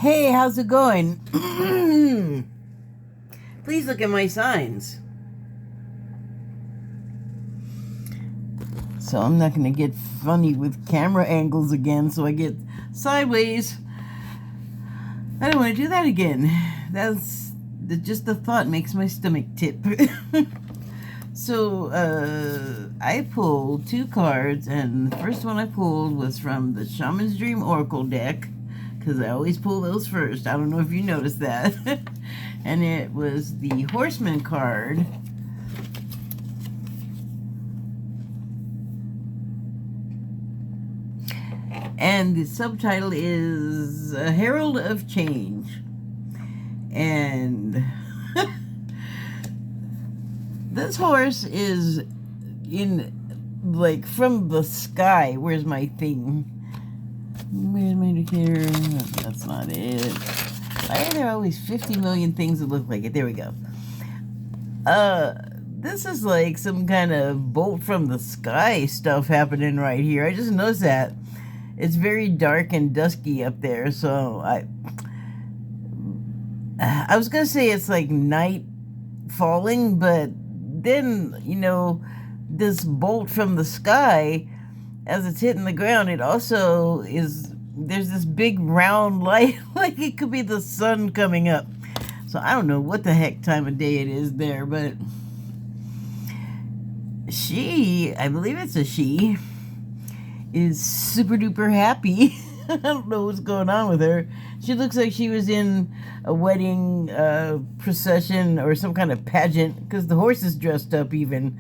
Hey, how's it going? Please look at my signs. So I'm not going to get funny with camera angles again, so I get sideways. I don't want to do that again. That's just the thought makes my stomach tip. So I pulled 2 cards, and the first one I pulled was from the Shaman's Dream Oracle deck, because I always pull those first. I don't know if you noticed that. And it was the Horseman card. And the subtitle is A Herald of Change. And this horse is in, like, from the sky. Where's my thing? Where's my indicator? That's not it. Why are there always 50 million things that look like it? There we go. This is like some kind of bolt from the sky stuff happening right here. I just noticed that. It's very dark and dusky up there, so I was gonna say it's like night falling, but then, you know, this bolt from the sky, as it's hitting the ground, it also is, there's this big round light, like it could be the sun coming up. So I don't know what the heck time of day it is there, but she, I believe it's a she, is super duper happy. I don't know what's going on with her. She looks like she was in a wedding procession or some kind of pageant, because the horse is dressed up even.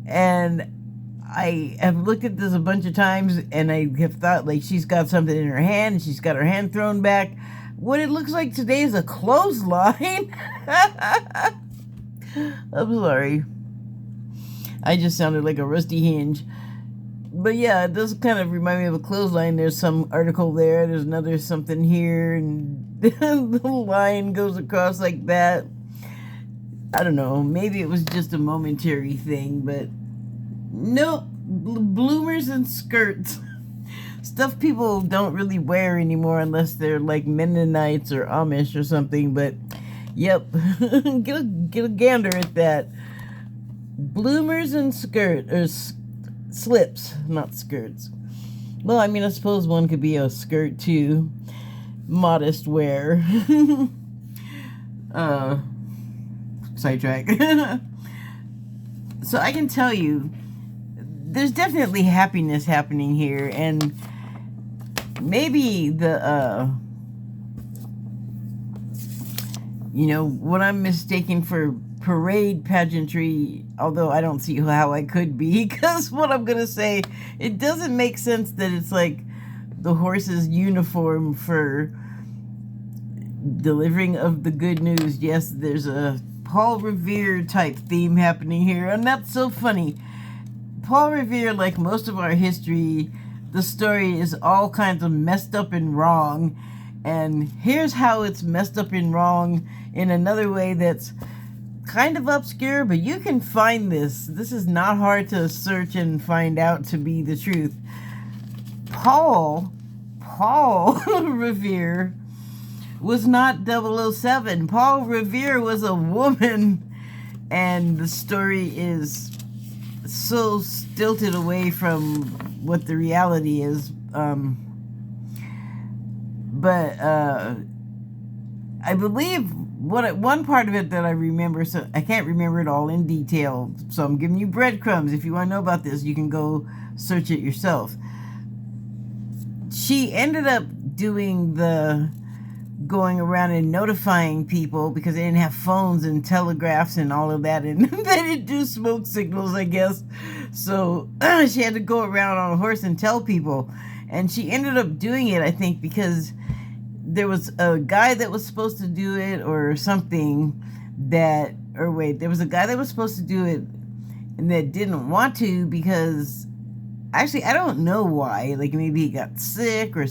And I have looked at this a bunch of times, and I have thought, like, she's got something in her hand, and she's got her hand thrown back. What it looks like today is a clothesline. I'm sorry. I just sounded like a rusty hinge. But yeah, it does kind of remind me of a clothesline. There's some article there. There's another something here. And the line goes across like that. I don't know. Maybe it was just a momentary thing, but nope. Bloomers and skirts. Stuff people don't really wear anymore unless they're like Mennonites or Amish or something. But yep. get a gander at that. Bloomers and slips, not skirts. Well, I mean, I suppose one could be a skirt too. Modest wear. Sidetrack. So I can tell you, there's definitely happiness happening here, and maybe the, you know, what I'm mistaken for parade pageantry, although I don't see how I could be, because what I'm gonna say, it doesn't make sense that it's like the horse's uniform for delivering of the good news. Yes, there's a Paul Revere type theme happening here, and that's so funny. Paul Revere, like most of our history, the story is all kinds of messed up and wrong, and here's how it's messed up and wrong in another way that's kind of obscure, but you can find this. This is not hard to search and find out to be the truth. Paul Revere was not 007. Paul Revere was a woman, and the story is so stilted away from what the reality is. But I believe one part of it that I remember, so I can't remember it all in detail, so I'm giving you breadcrumbs. If you want to know about this, you can go search it yourself. She ended up doing the going around and notifying people, because they didn't have phones and telegraphs and all of that, and they didn't do smoke signals, I guess. So she had to go around on a horse and tell people, and she ended up doing it, I think, because there was a guy that was supposed to do it or something that, or wait, there was a guy that was supposed to do it and that didn't want to, because actually, I don't know why. Like, maybe he got sick, or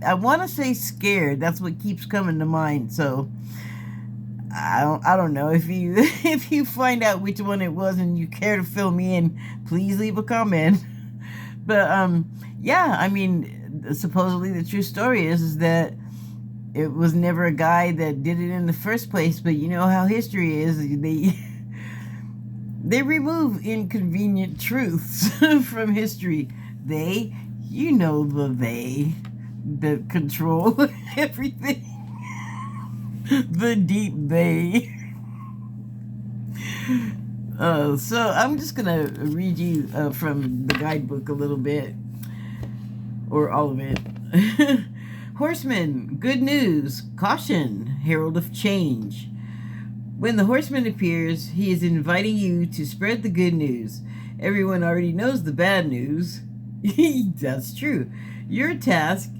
I want to say scared. That's what keeps coming to mind. So I don't know. If you find out which one it was and you care to fill me in, please leave a comment. But yeah, I mean, supposedly the true story is that it was never a guy that did it in the first place, but you know how history is. They remove inconvenient truths from history. They, you know, they that control everything. The deep they. So I'm just gonna read you from the guidebook a little bit, or all of it. Horseman, good news, caution, herald of change. When the horseman appears, he is inviting you to spread the good news. Everyone already knows the bad news. That's true. Your task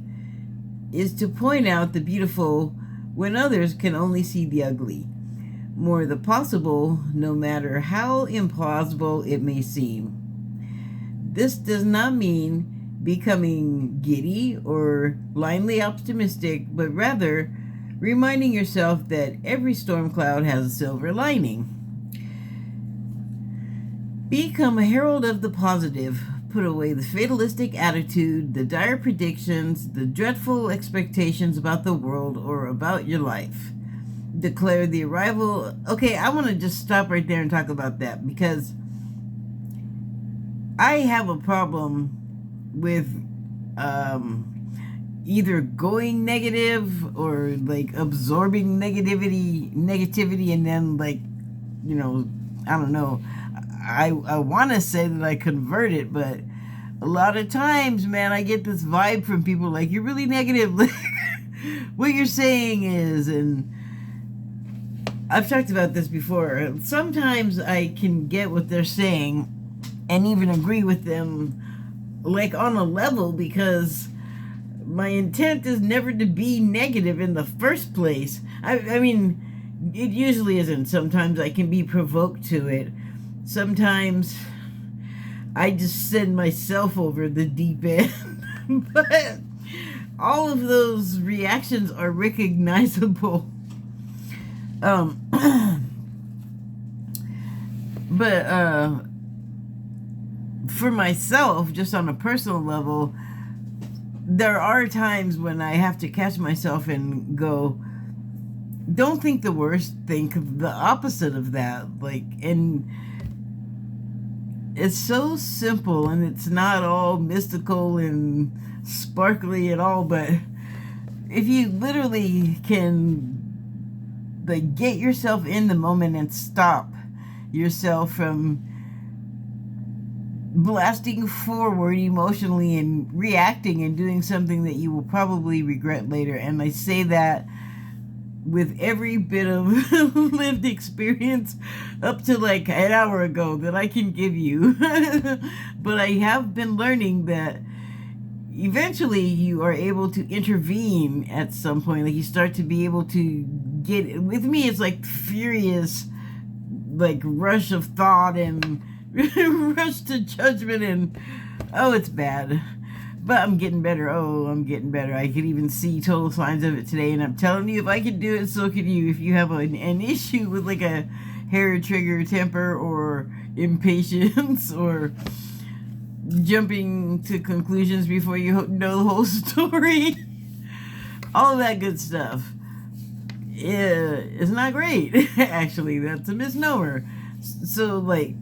is to point out the beautiful when others can only see the ugly. More the possible, no matter how implausible it may seem. This does not mean becoming giddy or blindly optimistic, but rather reminding yourself that every storm cloud has a silver lining. Become a herald of the positive. Put away the fatalistic attitude, the dire predictions, the dreadful expectations about the world or about your life. Declare the arrival. Okay, I want to just stop right there and talk about that, because I have a problem with either going negative or like absorbing negativity and then, like, you know, I don't know. I want to say that I convert it, but a lot of times, man, I get this vibe from people like, you're really negative. Like, what you're saying is, and I've talked about this before, sometimes I can get what they're saying and even agree with them, like, on a level, because my intent is never to be negative in the first place. I mean, it usually isn't. Sometimes I can be provoked to it. Sometimes I just send myself over the deep end. But all of those reactions are recognizable. But for myself, just on a personal level, there are times when I have to catch myself and go, don't think the worst, think the opposite of that. Like, and it's so simple, and it's not all mystical and sparkly at all, but if you literally can, like, get yourself in the moment and stop yourself from blasting forward emotionally and reacting and doing something that you will probably regret later. And I say that with every bit of lived experience up to like an hour ago that I can give you. But I have been learning that eventually you are able to intervene at some point. Like, you start to be able to get, with me, it's like furious, like, rush of thought and rush to judgment, and oh, it's bad. But I'm getting better. Oh, I'm getting better. I could even see total signs of it today, and I'm telling you, if I could do it, so could you. If you have an issue with like a hair trigger temper or impatience or jumping to conclusions before you know the whole story, all of that good stuff, it's not great. Actually, that's a misnomer. So, like,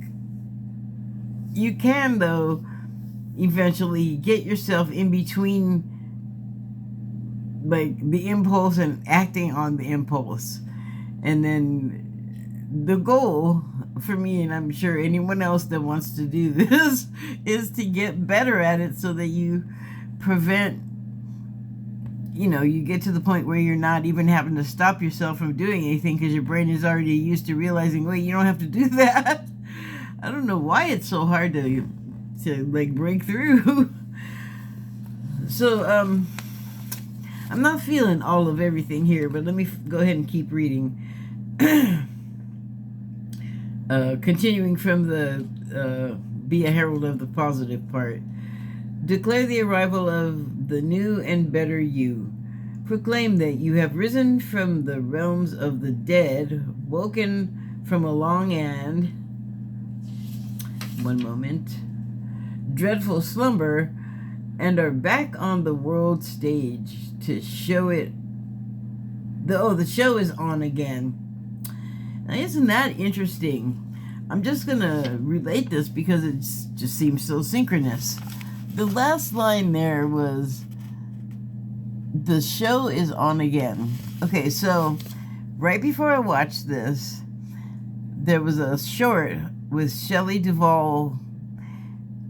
you can, though, eventually get yourself in between, like, the impulse and acting on the impulse. And then the goal for me, and I'm sure anyone else that wants to do this, is to get better at it so that you prevent, you know, you get to the point where you're not even having to stop yourself from doing anything because your brain is already used to realizing, wait, you don't have to do that. I don't know why it's so hard to like break through. So I'm not feeling all of everything here, but let me go ahead and keep reading. Continuing from the be a herald of the positive part. Declare the arrival of the new and better you. Proclaim that you have risen from the realms of the dead, woken from a long and, one moment, dreadful slumber, and are back on the world stage to show it the show is on again. Now, isn't that interesting? I'm just gonna relate this because it just seems so synchronous. The last line there was, the show is on again. Okay, so right before I watched this, there was a short with Shelley Duvall,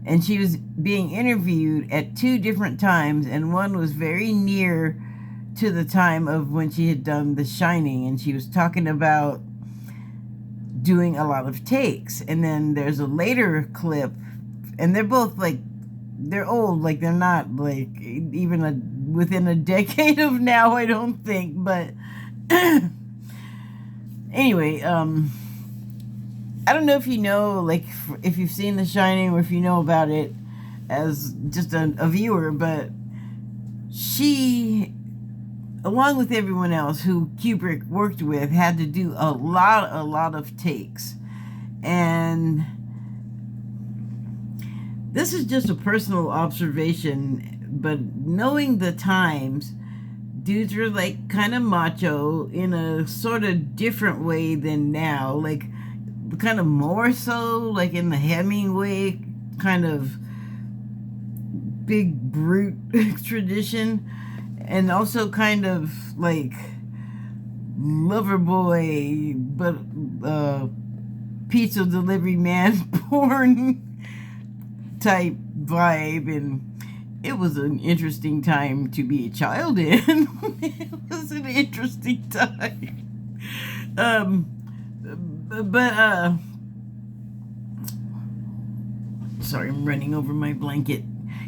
and she was being interviewed at 2 different times, and one was very near to the time of when she had done The Shining, and she was talking about doing a lot of takes. And then there's a later clip, and they're both like, they're old, like they're not like even within a decade of now, I don't think, but anyway, I don't know if you know, like, if you've seen The Shining or if you know about it as just a viewer, but she, along with everyone else who Kubrick worked with, had to do a lot of takes. And this is just a personal observation, but knowing the times, dudes were like kind of macho in a sort of different way than now, like kind of more so like in the Hemingway kind of big brute tradition, and also kind of like lover boy but pizza delivery man porn type vibe. And it was an interesting time to be a child in. It was an interesting time. Sorry, I'm running over my blanket.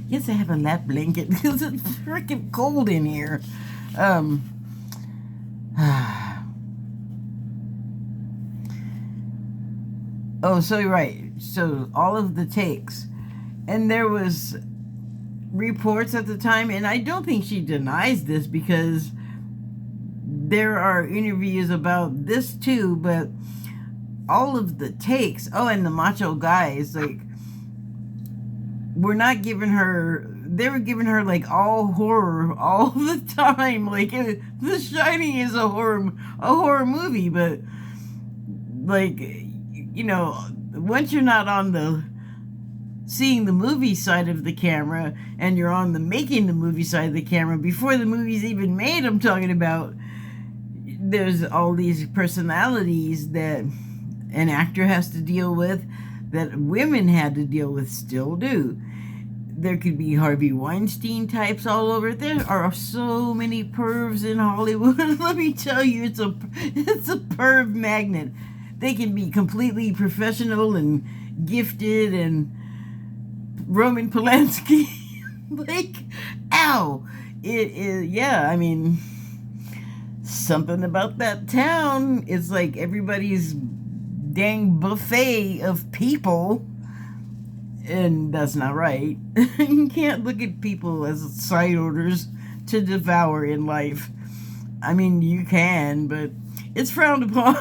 Yes, I have a lap blanket because it's freaking cold in here. Oh, so you're right. So all of the takes, and there was reports at the time, and I don't think she denies this because there are interviews about this too, but all of the takes, oh, and the macho guys, like, were not giving her, they were giving her like all horror all the time. Like, The Shining is a horror movie, but like, you know, once you're not on the seeing the movie side of the camera and you're on the making the movie side of the camera, before the movie's even made, I'm talking about, there's all these personalities that an actor has to deal with, that women had to deal with, still do. There could be Harvey Weinstein types all over. There are so many pervs in Hollywood. Let me tell you, it's a perv magnet. They can be completely professional and gifted, and Roman Polanski, like, ow. It is, yeah, I mean, something about that town. It's like everybody's dang buffet of people, and that's not right. You can't look at people as side orders to devour in life. I mean, you can, but it's frowned upon.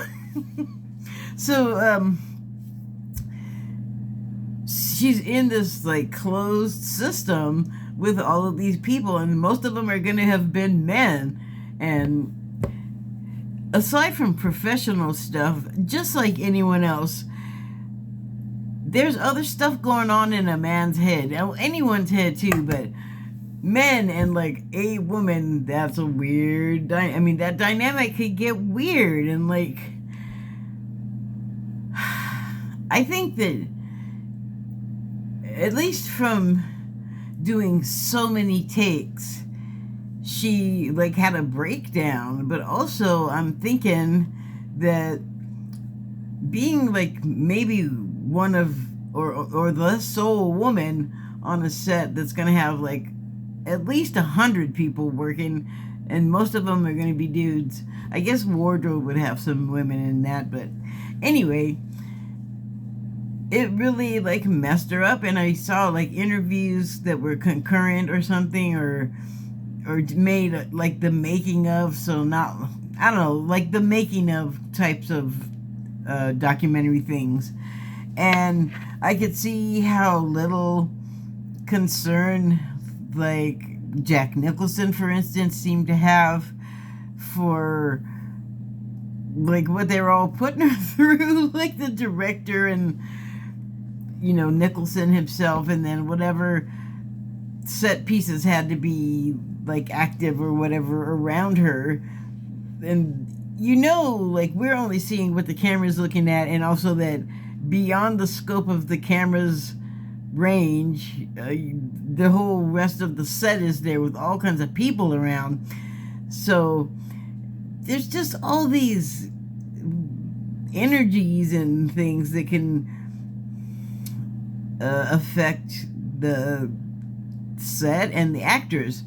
So, she's in this like closed system with all of these people, and most of them are going to have been men. And aside from professional stuff, just like anyone else, there's other stuff going on in a man's head, anyone's head too, but men and like a woman, that's a weird, I mean, that dynamic could get weird. And like, I think that at least from doing so many takes, she like had a breakdown. But also I'm thinking that being like maybe one of or the sole woman on a set that's gonna have like at least 100 people working, and most of them are gonna be dudes. I guess wardrobe would have some women in that, but anyway, it really like messed her up. And I saw like interviews that were concurrent or something, or made like the making of, so not, I don't know, like the making of types of documentary things. And I could see how little concern like Jack Nicholson, for instance, seemed to have for like what they were all putting her through, like the director and, you know, Nicholson himself, and then whatever set pieces had to be like active or whatever around her. And you know, like, we're only seeing what the camera's looking at, and also that beyond the scope of the camera's range, the whole rest of the set is there with all kinds of people around. So there's just all these energies and things that can affect the set and the actors.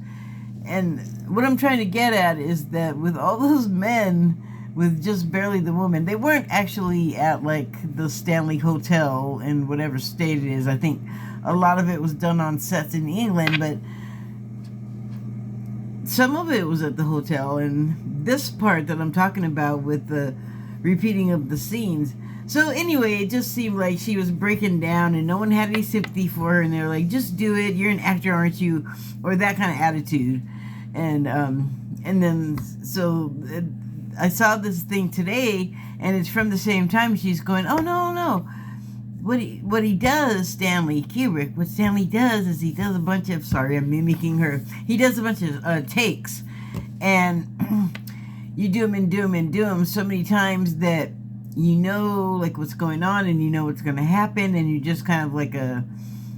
And what I'm trying to get at is that with all those men with just barely the woman, they weren't actually at like the Stanley Hotel in whatever state it is. I think a lot of it was done on sets in England, but some of it was at the hotel. And this part that I'm talking about with the repeating of the scenes. So anyway, it just seemed like she was breaking down and no one had any sympathy for her, and they were like, just do it, you're an actor, aren't you? Or that kind of attitude. And then so I saw this thing today, and it's from the same time. She's going, oh no, what he does, Stanley Kubrick, what Stanley does is he does a bunch of, sorry, I'm mimicking her, he does a bunch of takes, and you do them so many times that you know like what's going on, and you know what's going to happen, and you're just kind of like a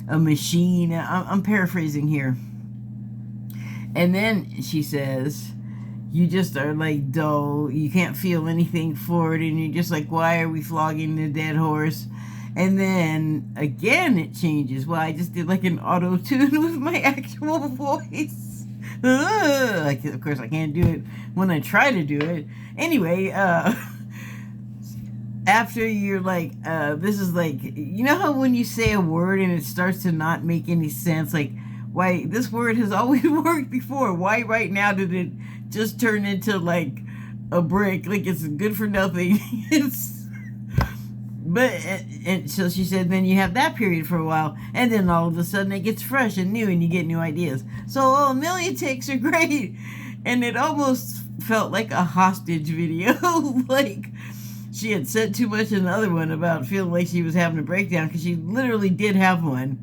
machine. I'm paraphrasing here. And then she says, you just are like dull, you can't feel anything for it, and you're just like, why are we flogging the dead horse? And then again it changes. Well, I just did like an auto-tune with my actual voice. Of course I can't do it when I try to do it. Anyway, after you're like, this is like, you know how when you say a word and it starts to not make any sense, like, why this word has always worked before, why right now did it just turn into like a brick, like it's good for nothing? And so she said, then you have that period for a while, and then all of a sudden it gets fresh and new and you get new ideas. So a million takes are great. And it almost felt like a hostage video. Like she had said too much in the other one about feeling like she was having a breakdown, because she literally did have one.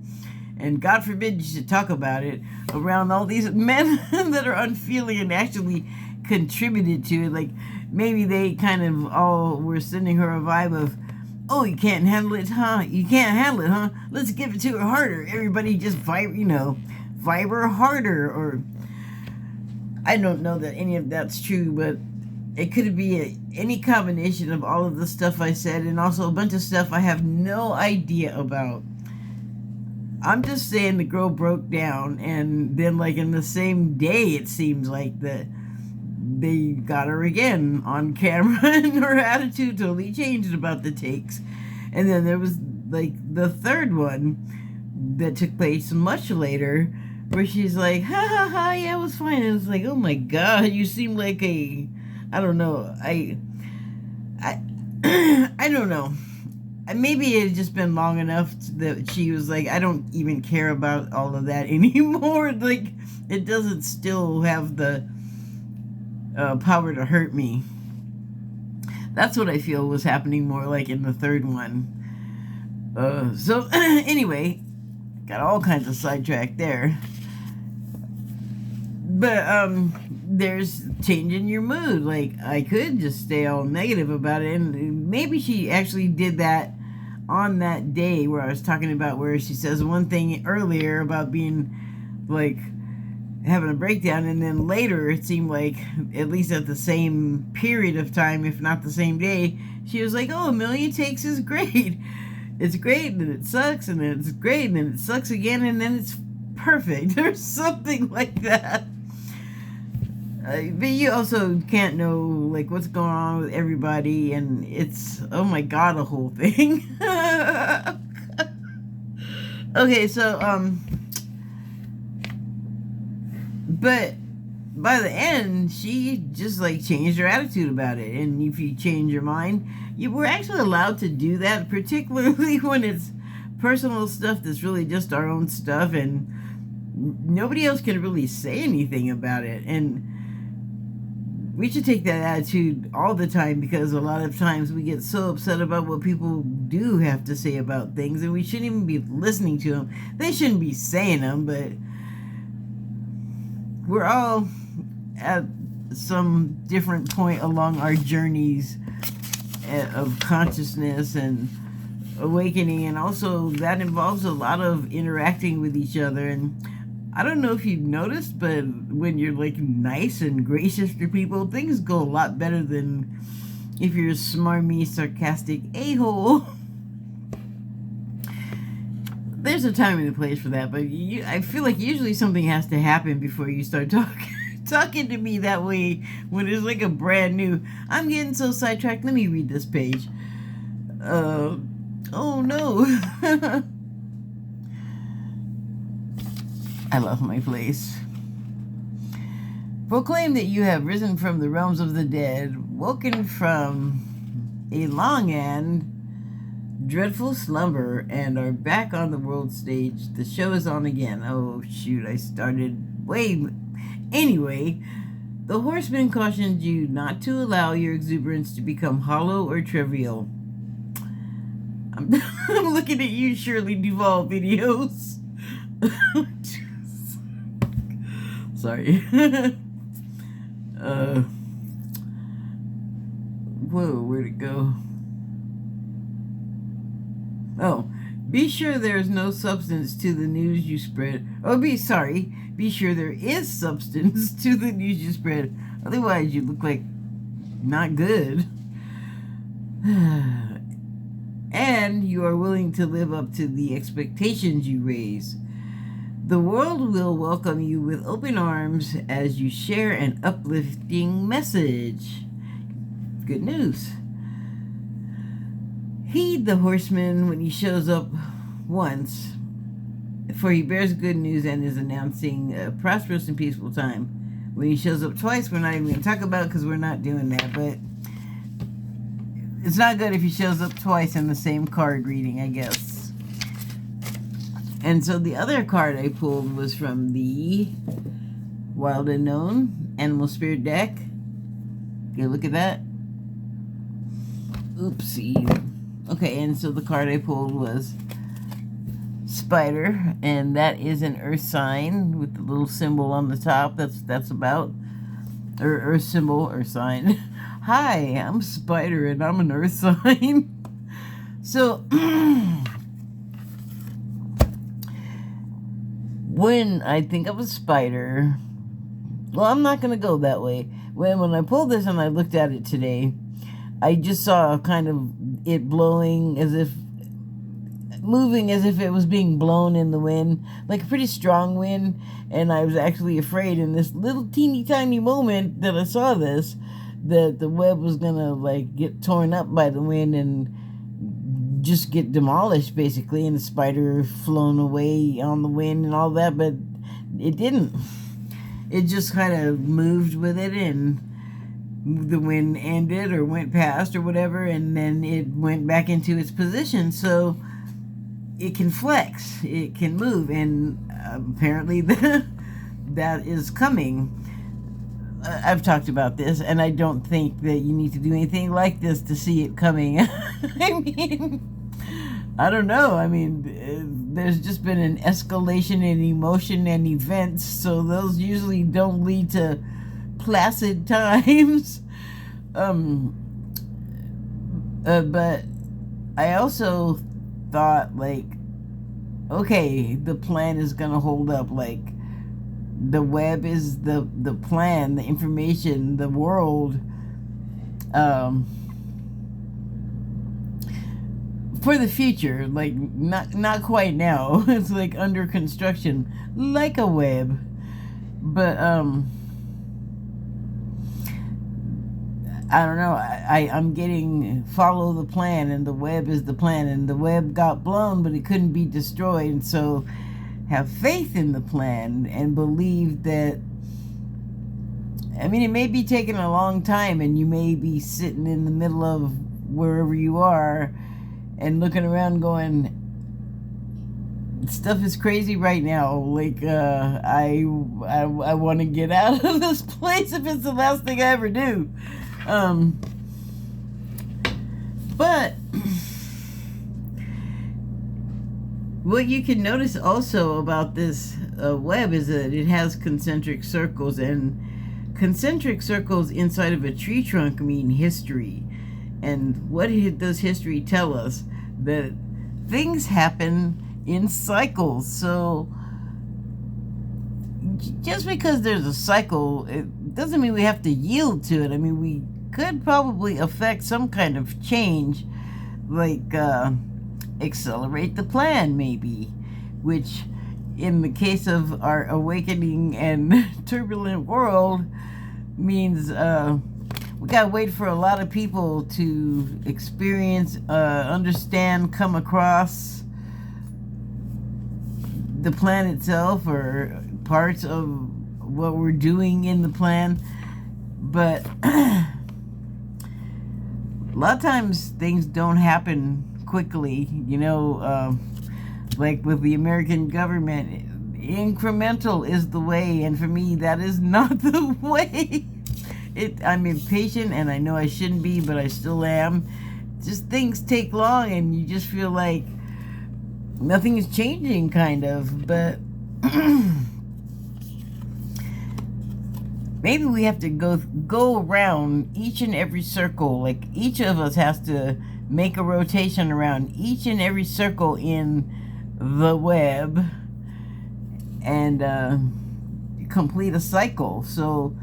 And God forbid you should talk about it around all these men that are unfeeling and actually contributed to it. Like maybe they kind of all were sending her a vibe of, oh, you can't handle it, huh? You can't handle it, huh? Let's give it to her harder. Everybody just vibe her harder. Or I don't know that any of that's true, but it could be any combination of all of the stuff I said, and also a bunch of stuff I have no idea about. I'm just saying the girl broke down, and then like in the same day it seems like that they got her again on camera and her attitude totally changed about the takes. And then there was like the third one that took place much later, where she's like, ha ha ha, yeah, it was fine. And it's like, oh my God, you seem like I don't know, I don't know. Maybe it had just been long enough that she was like, I don't even care about all of that anymore. Like, it doesn't still have the power to hurt me. That's what I feel was happening more like in the third one. So, anyway, got all kinds of sidetracked there. But, there's changing your mood. Like, I could just stay all negative about it, and maybe she actually did that on that day where I was talking about, where she says one thing earlier about being like having a breakdown, and then later it seemed like, at least at the same period of time, if not the same day, she was like, oh, a million takes is great. It's great, and then it sucks, and then it's great, and then it sucks again, and then it's perfect, or something like that. But you also can't know like what's going on with everybody, and it's, oh my God, the whole thing. Okay, so but by the end she just like changed her attitude about it. And if you change your mind, you were actually allowed to do that, particularly when it's personal stuff that's really just our own stuff, and nobody else can really say anything about it. And We should take that attitude all the time, because a lot of times we get so upset about what people do have to say about things, and we shouldn't even be listening to them. They shouldn't be saying them, but we're all at some different point along our journeys of consciousness and awakening, and also that involves a lot of interacting with each other. And I don't know if you've noticed, but when you're like nice and gracious to people, things go a lot better than if you're a smarmy, sarcastic a-hole. There's a time and a place for that, but I feel like usually something has to happen before you start talking to me that way when it's like a brand new. I'm getting so sidetracked. Let me read this page. Oh no. I love my place. Proclaim that you have risen from the realms of the dead, woken from a long and dreadful slumber, and are back on the world stage. The show is on again. Oh, shoot, I started way... Anyway, the horseman cautioned you not to allow your exuberance to become hollow or trivial. I'm looking at you, Shirley Duvall videos. Sorry. Whoa, where'd it go? Oh, be sure there's no substance to the news you spread. Oh, be sure there is substance to the news you spread. Otherwise, you look like not good. And you are willing to live up to the expectations you raise. The world will welcome you with open arms as you share an uplifting message. Good news. Heed the horseman when he shows up once, for he bears good news and is announcing a prosperous and peaceful time. When he shows up twice, we're not even going to talk about it because we're not doing that, but it's not good if he shows up twice in the same card reading, I guess. And so the other card I pulled was from the Wild Unknown Animal Spirit deck. Okay, look at that. Oopsie. Okay, and so the card I pulled was Spider, and that is an earth sign with the little symbol on the top. That's about earth symbol, earth sign. Hi, I'm Spider, and I'm an earth sign. So when I think of a spider, well, I'm not going to go that way. When I pulled this and I looked at it today, I just saw kind of it blowing as if, moving as if it was being blown in the wind, like a pretty strong wind. And I was actually afraid in this little teeny tiny moment that I saw this, that the web was going to like get torn up by the wind and just get demolished basically, and the spider flown away on the wind and all that, but it didn't. It just kind of moved with it, and the wind ended or went past or whatever, and then it went back into its position. So it can flex, it can move, and apparently that is coming. I've talked about this, and I don't think that you need to do anything like this to see it coming. I mean, I don't know. I mean, there's just been an escalation in emotion and events, so those usually don't lead to placid times. But I also thought, like, okay, the plan is gonna hold up. Like, the web is the plan, the information, the world, for the future. Like, not quite now. It's like under construction, like a web. But I don't know. I'm getting follow the plan, and the web is the plan, and the web got blown, but it couldn't be destroyed. And so have faith in the plan and believe that, I mean, it may be taking a long time, and you may be sitting in the middle of wherever you are and looking around going, stuff is crazy right now. Like, I want to get out of this place if it's the last thing I ever do. But what you can notice also about this web is that it has concentric circles, and concentric circles inside of a tree trunk mean history. And what does history tell us? That things happen in cycles. So just because there's a cycle, it doesn't mean we have to yield to it. I mean, we could probably affect some kind of change, like accelerate the plan, maybe, which in the case of our awakening and turbulent world means we gotta wait for a lot of people to experience, understand, come across the plan itself or parts of what we're doing in the plan. But a lot of times things don't happen quickly, you know, like with the American government, incremental is the way, and for me that is not the way. I'm impatient, and I know I shouldn't be, but I still am. Just things take long, and you just feel like nothing is changing, kind of. But maybe we have to go around each and every circle. Like, each of us has to make a rotation around each and every circle in the web and complete a cycle. So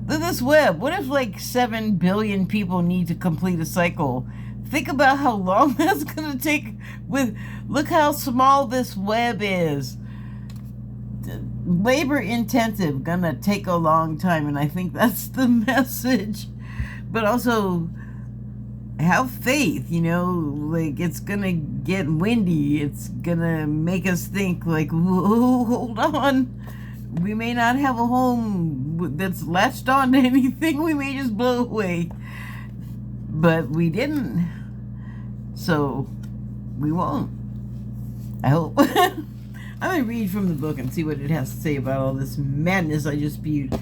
this web, what if like 7 billion people need to complete a cycle? Think about how long that's gonna take. Look how small this web is. Labor intensive, gonna take a long time, and I think that's the message. But also have faith, you know, like it's gonna get windy, it's gonna make us think like, whoa, hold on, we may not have a home that's latched on to anything, we may just blow away. But we didn't, so we won't, I hope. I'm gonna read from the book and see what it has to say about all this madness I just spewed.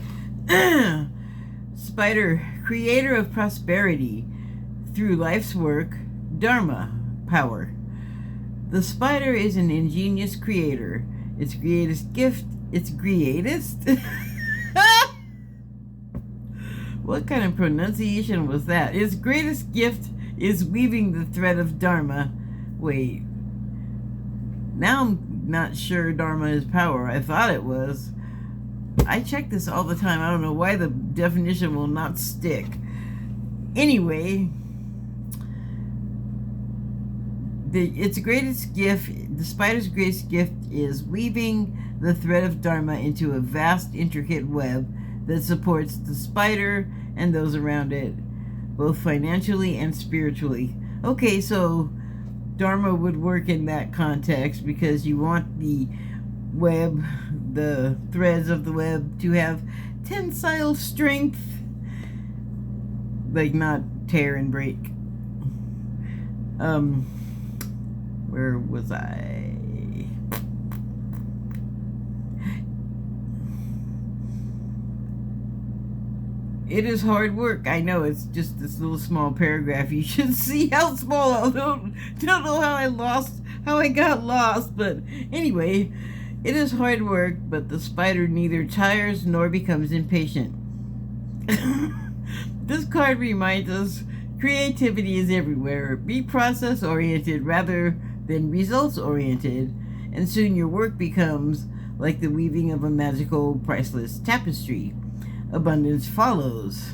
Spider, creator of prosperity through life's work, Dharma power. The spider is an ingenious creator. Its greatest gift, what kind of pronunciation was that? Its greatest gift is weaving the thread of Dharma. Wait. Now I'm not sure Dharma is power. I thought it was. I check this all the time. I don't know why the definition will not stick. Anyway, its greatest gift, the spider's greatest gift, is weaving the thread of Dharma into a vast, intricate web that supports the spider and those around it, both financially and spiritually. Okay, so Dharma would work in that context because you want the web, the threads of the web, to have tensile strength, like not tear and break. Where was I? It is hard work. I know, it's just this little small paragraph. You should see how small. I don't know how I got lost, but anyway, it is hard work, but the spider neither tires nor becomes impatient. This card reminds us creativity is everywhere. Be process-oriented rather than results-oriented, and soon your work becomes like the weaving of a magical, priceless tapestry. Abundance follows.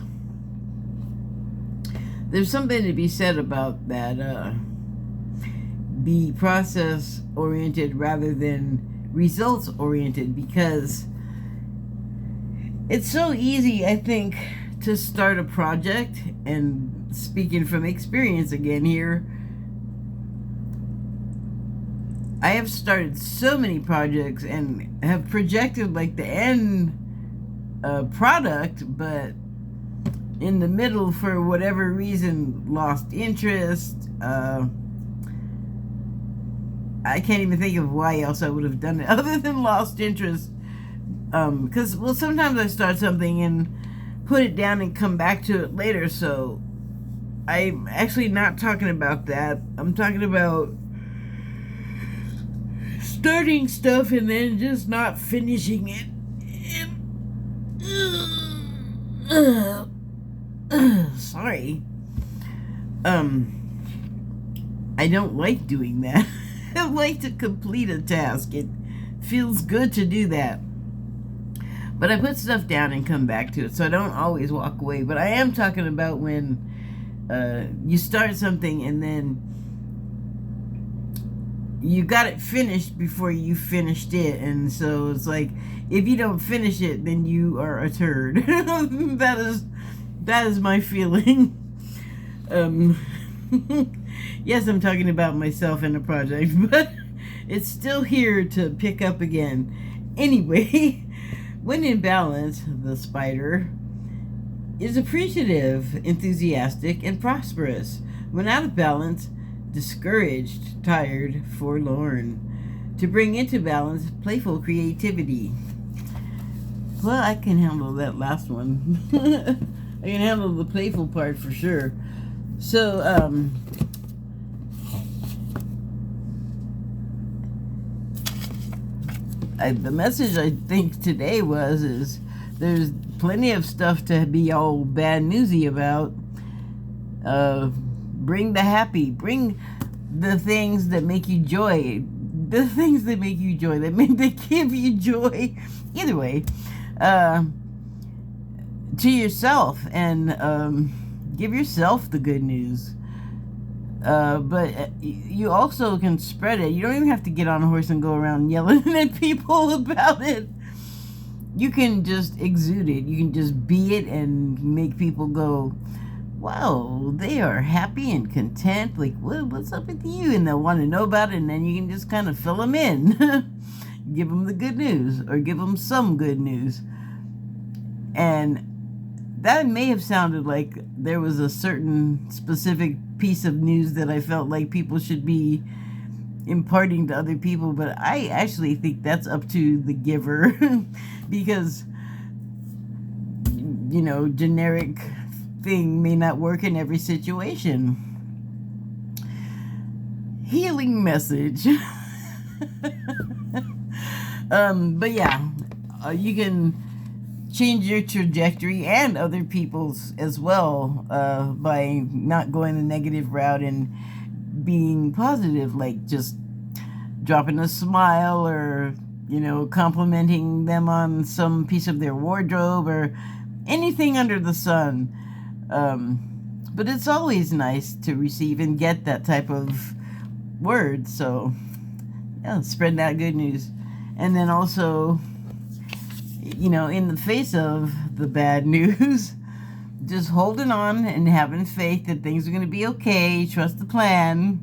There's something to be said about that. Be process-oriented rather than results-oriented, because it's so easy, I think, to start a project, and speaking from experience again here, I have started so many projects and have projected like the end product, but in the middle, for whatever reason, lost interest. I I can't even think of why else I would have done it other than lost interest. Because, well, sometimes I start something and put it down and come back to it later, so I'm actually not talking about that. I'm talking about starting stuff and then just not finishing it. Sorry. I don't like doing that. I like to complete a task. It feels good to do that. But I put stuff down and come back to it, so I don't always walk away. But I am talking about when you start something and then you got it finished before you finished it. And so it's like, if you don't finish it, then you are a turd. That is my feeling. Yes, I'm talking about myself in a project, but it's still here to pick up again. Anyway, when in balance, the spider is appreciative, enthusiastic, and prosperous. When out of balance, discouraged, tired, forlorn. To bring into balance, playful creativity. Well, I can handle that last one. I can handle the playful part for sure. So, the message I think today is there's plenty of stuff to be all bad newsy about. Bring the happy, bring the things that make you joy, the things that make you joy, that give you joy, either way, to yourself, and give yourself the good news. But you also can spread it. You don't even have to get on a horse and go around yelling at people about it. You can just exude it. You can just be it and make people go, wow, they are happy and content. Like, what's up with you? And they'll want to know about it, and then you can just kind of fill them in. Give them the good news, or give them some good news. And that may have sounded like there was a certain specific piece of news that I felt like people should be imparting to other people, but I actually think that's up to the giver. Because, you know, generic thing may not work in every situation. Healing message. But yeah, you can change your trajectory and other people's as well, by not going the negative route and being positive, like just dropping a smile, or, you know, complimenting them on some piece of their wardrobe, or anything under the sun. But it's always nice to receive and get that type of word. So yeah, spread that good news. And then also, you know, in the face of the bad news, just holding on and having faith that things are going to be okay. Trust the plan.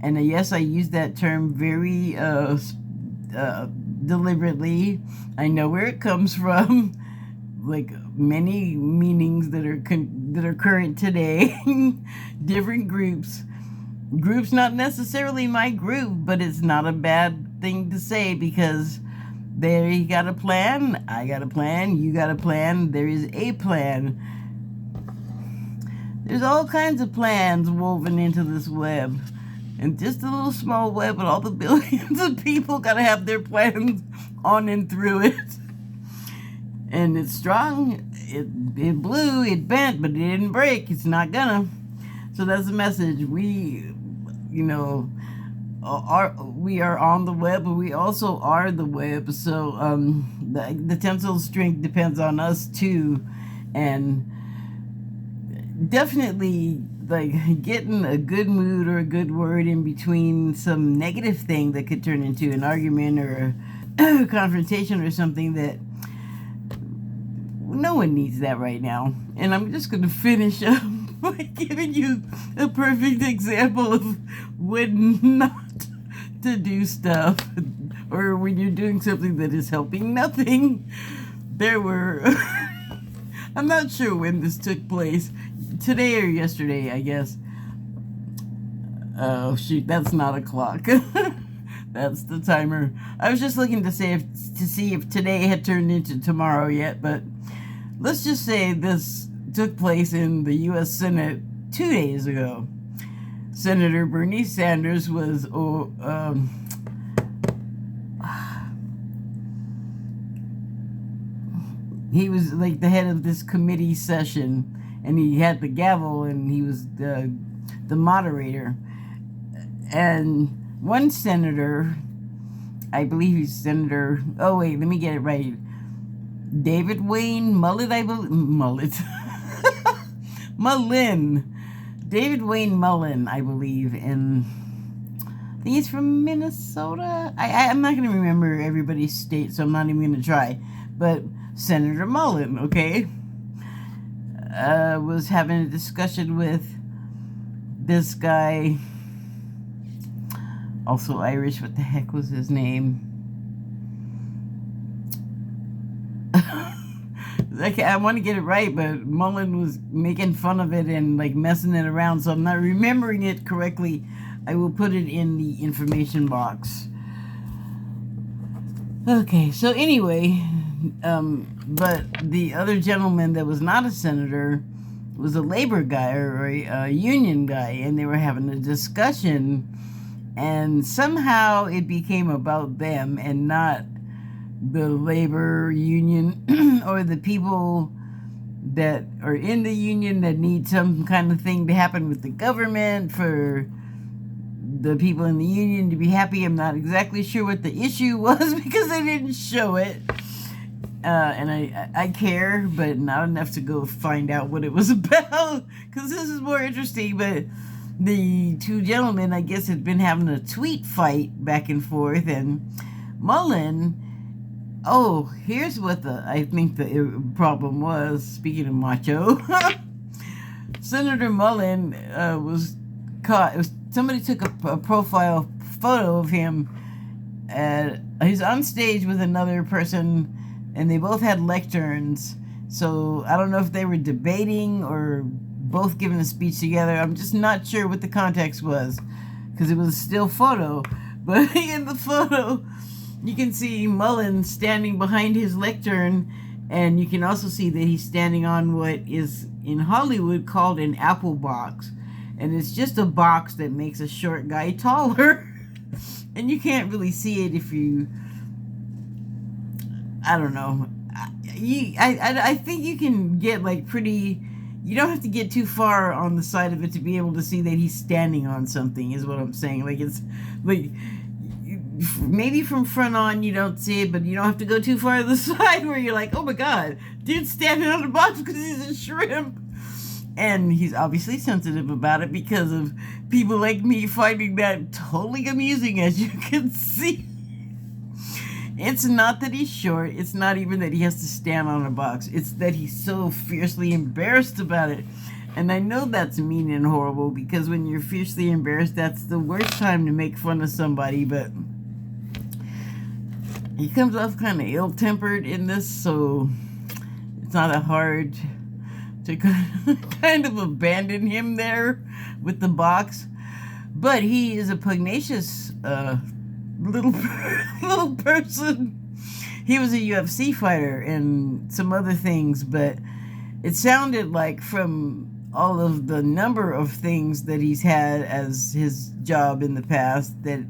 And yes, I use that term very deliberately. I know where it comes from. Like many meanings that are current today. Different groups. Groups not necessarily my group, but it's not a bad thing to say, because there you got a plan, I got a plan, you got a plan, there is a plan. There's all kinds of plans woven into this web. And just a little small web, but all the billions of people got to have their plans on and through it. And it's strong, it blew, it bent, but it didn't break. It's not gonna. So that's the message. We, you know, we are on the web, but we also are the web. So the tensile strength depends on us too. And definitely, like, getting a good mood or a good word in between some negative thing that could turn into an argument or a confrontation or something, that no one needs that right now. And I'm just going to finish up by giving you a perfect example of when not to do stuff, or when you're doing something that is helping nothing. There were I'm not sure when this took place, today or yesterday, I guess. Oh shoot, that's not a clock. That's the timer. I was just looking to see if today had turned into tomorrow yet, but let's just say this took place in the U.S. Senate 2 days ago. Senator Bernie Sanders was he was like the head of this committee session, and he had the gavel, and he was the moderator. And one senator, I believe he's Senator, oh wait, let me get it right, David Wayne Mullet, I believe, Mullin, David Wayne Mullin, I believe, and I think he's from Minnesota. I'm not going to remember everybody's state, so I'm not even going to try, but Senator Mullin, okay, was having a discussion with this guy, also Irish. What the heck was his name? I want to get it right, but Mullin was making fun of it and like messing it around, so I'm not remembering it correctly. I will put it in the information box. Okay, so anyway, but the other gentleman that was not a senator was a labor guy or a union guy, and they were having a discussion, and somehow it became about them and not the labor union or the people that are in the union that need some kind of thing to happen with the government for the people in the union to be happy. I'm not exactly sure what the issue was because they didn't show it. And I care, but not enough to go find out what it was about, because this is more interesting. But the two gentlemen, I guess, had been having a tweet fight back and forth, and Mullin, here's what I think the problem was, speaking of macho. Senator Mullin was caught. Somebody took a profile photo of him. He's on stage with another person, and they both had lecterns. So I don't know if they were debating or both giving a speech together. I'm just not sure what the context was, because it was a still photo. But in the photo, you can see Mullin standing behind his lectern, and you can also see that he's standing on what is in Hollywood called an apple box. And it's just a box that makes a short guy taller. And you can't really see it if you, I don't know. I think you can get like pretty, you don't have to get too far on the side of it to be able to see that he's standing on something, is what I'm saying. Like, it's like, maybe from front on you don't see it, but you don't have to go too far to the side where you're like, oh my god, dude's standing on the box because he's a shrimp. And he's obviously sensitive about it because of people like me finding that totally amusing, as you can see. It's not that he's short. It's not even that he has to stand on a box. It's that he's so fiercely embarrassed about it. And I know that's mean and horrible, because when you're fiercely embarrassed, that's the worst time to make fun of somebody. But he comes off kind of ill-tempered in this, so it's not that hard to kind of abandon him there with the box. But he is a pugnacious little person. He was a UFC fighter and some other things, but it sounded like from all of the number of things that he's had as his job in the past that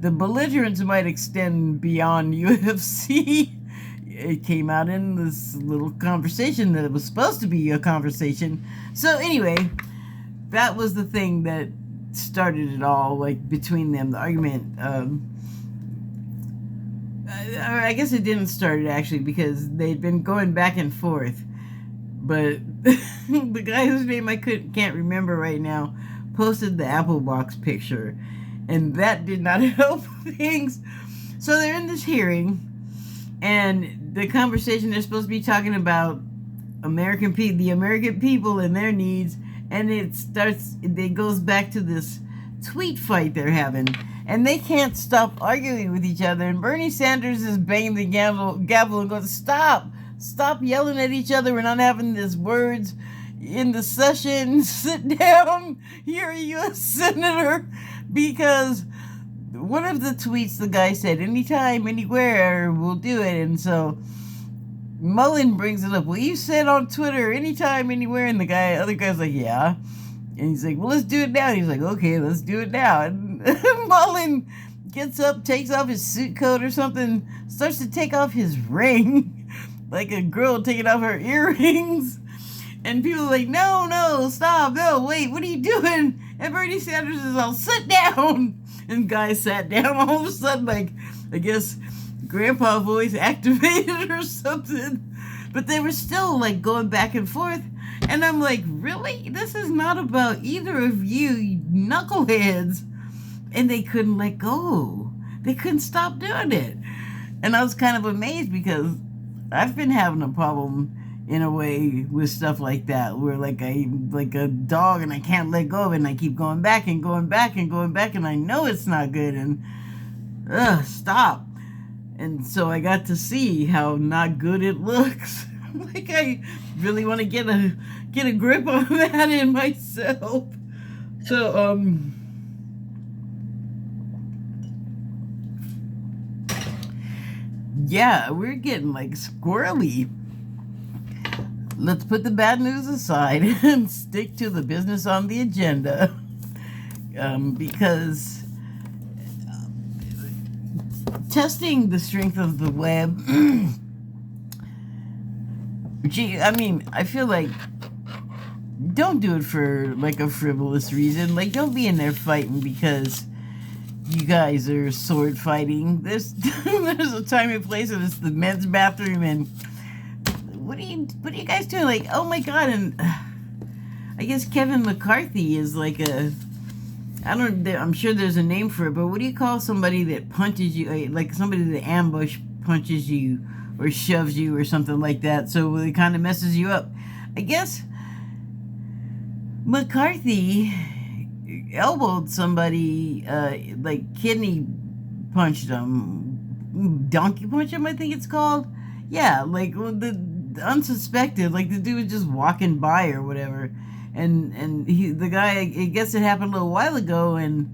the belligerence might extend beyond UFC. It came out in this little conversation that it was supposed to be a conversation. So anyway, that was the thing that started it all, like, between them, the argument. I guess it didn't start it, actually, because they'd been going back and forth. But the guy whose name I can't remember right now posted the apple box picture, and that did not help things. So they're in this hearing, and the conversation, they're supposed to be talking about the American people and their needs, and it goes back to this tweet fight they're having, and they can't stop arguing with each other, and Bernie Sanders is banging the gavel and goes, stop yelling at each other, we're not having these words in the session, sit down, you're a U.S. Senator, because one of the tweets, the guy said, anytime, anywhere, we'll do it. And so Mullin brings it up. Well, you said on Twitter, anytime, anywhere. And the other guy's like, yeah. And he's like, well, let's do it now. And he's like, okay, let's do it now. And Mullin gets up, takes off his suit coat or something, starts to take off his ring, like a girl taking off her earrings. And people are like, no, stop, no, wait, what are you doing? And Bernie Sanders is all, sit down. And guy sat down. All of a sudden, like, I guess grandpa voice activated or something. But they were still, like, going back and forth. And I'm like, really? This is not about either of you knuckleheads. And they couldn't let go. They couldn't stop doing it. And I was kind of amazed because I've been having a problem in a way with stuff like that, where like a dog and I can't let go of it, and I keep going back and going back and going back, and I know it's not good, and stop. And so I got to see how not good it looks. Like, I really want to get a grip on that in myself. So yeah, we're getting like squirrely. Let's put the bad news aside and stick to the business on the agenda. Because testing the strength of the web, I mean, I feel like don't do it for like a frivolous reason. Like, don't be in there fighting because you guys are sword fighting. There's a time and place, and it's the men's bathroom, and what are you guys doing? Like, oh my god. And I guess Kevin McCarthy is like I'm sure there's a name for it, but what do you call somebody that punches you, like somebody that ambush punches you or shoves you or something like that, so it kind of messes you up? I guess McCarthy elbowed somebody, like kidney punched him, donkey punch him, I think it's called. Yeah, like the unsuspected, like the dude was just walking by or whatever, and the guy, I guess it happened a little while ago, and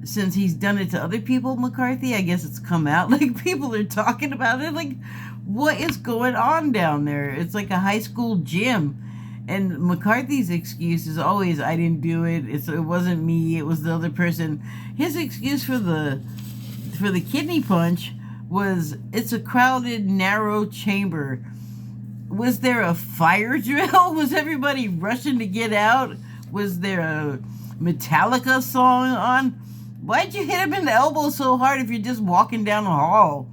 since he's done it to other people, McCarthy, I guess it's come out, like people are talking about it, like what is going on down there? It's like a high school gym. And McCarthy's excuse is always, I didn't do it. It wasn't me. It was the other person. His excuse for the kidney punch was, it's a crowded, narrow chamber. Was there a fire drill? Was everybody rushing to get out? Was there a Metallica song on? Why'd you hit him in the elbow so hard if you're just walking down the hall?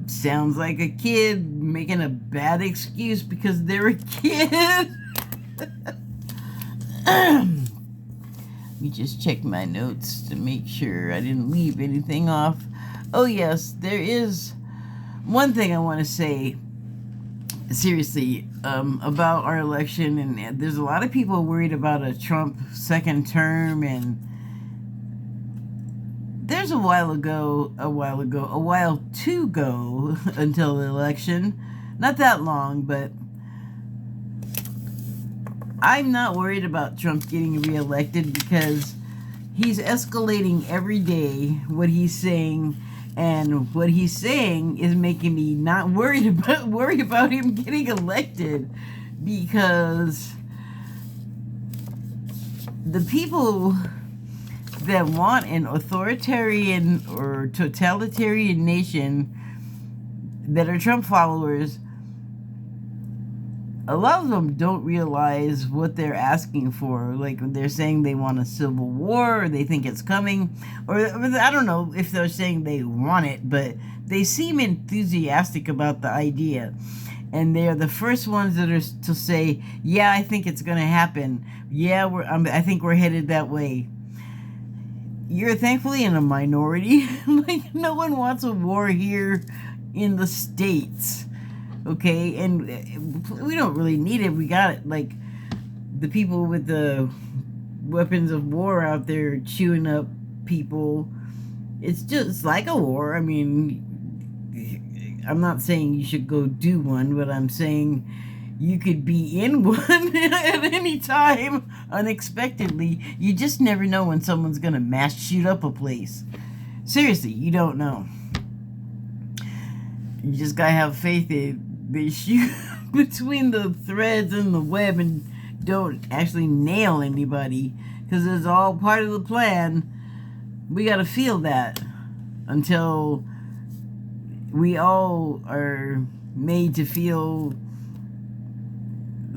Sounds like a kid making a bad excuse because they're a kid. Let me just check my notes to make sure I didn't leave anything off. Oh yes, there is one thing I want to say seriously about our election, and there's a lot of people worried about a Trump second term, and there's a while to go until the election. Not that long, but I'm not worried about Trump getting reelected because he's escalating every day what he's saying, and what he's saying is making me not worry about him getting elected, because the people that want an authoritarian or totalitarian nation that are Trump followers, a lot of them don't realize what they're asking for. Like, they're saying they want a civil war, or they think it's coming, or I don't know if they're saying they want it, but they seem enthusiastic about the idea. And they're the first ones that are to say, yeah, I think it's going to happen. Yeah, I think we're headed that way. You're thankfully in a minority. Like, no one wants a war here in the States. Okay? And we don't really need it. We got it. Like, the people with the weapons of war out there chewing up people. It's just like a war. I mean, I'm not saying you should go do one, but I'm saying You could be in one at any time unexpectedly. You just never know when someone's gonna mass shoot up a place. Seriously, you don't know. You just gotta have faith that they shoot between the threads and the web and don't actually nail anybody, because it's all part of the plan. We gotta feel that until we all are made to feel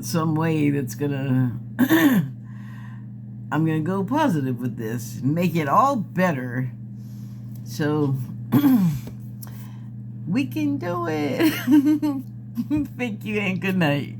some way that's gonna I'm gonna go positive with this, make it all better, so we can do it. Thank you and good night.